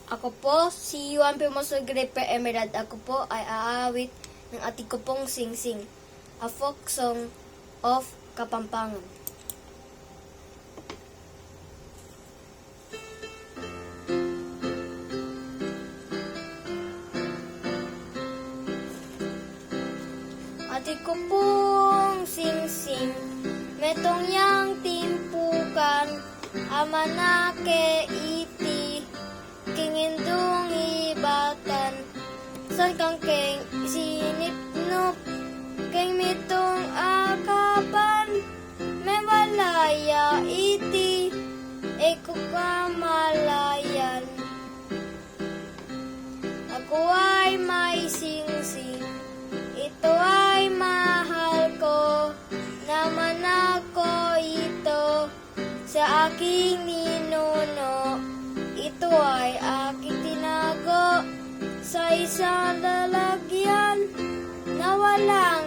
Ako po, si Juan Pimoso Grepe Emerald. Ako po ay aawit ng ati ko pong Singsing, a folk song of Kapampangan. Ati ko pong Singsing, metong yang timpukan, amanake iti, kingindong ibatan, san kang keng sinipnup, keng mitong akapan, memalaya iti, eko kamalayan. Ako ay may singsing, ito ay mahal ko, naman ako ito, sa aking ninuno, ito ay aking tinago, sa isang lalagyan, na walang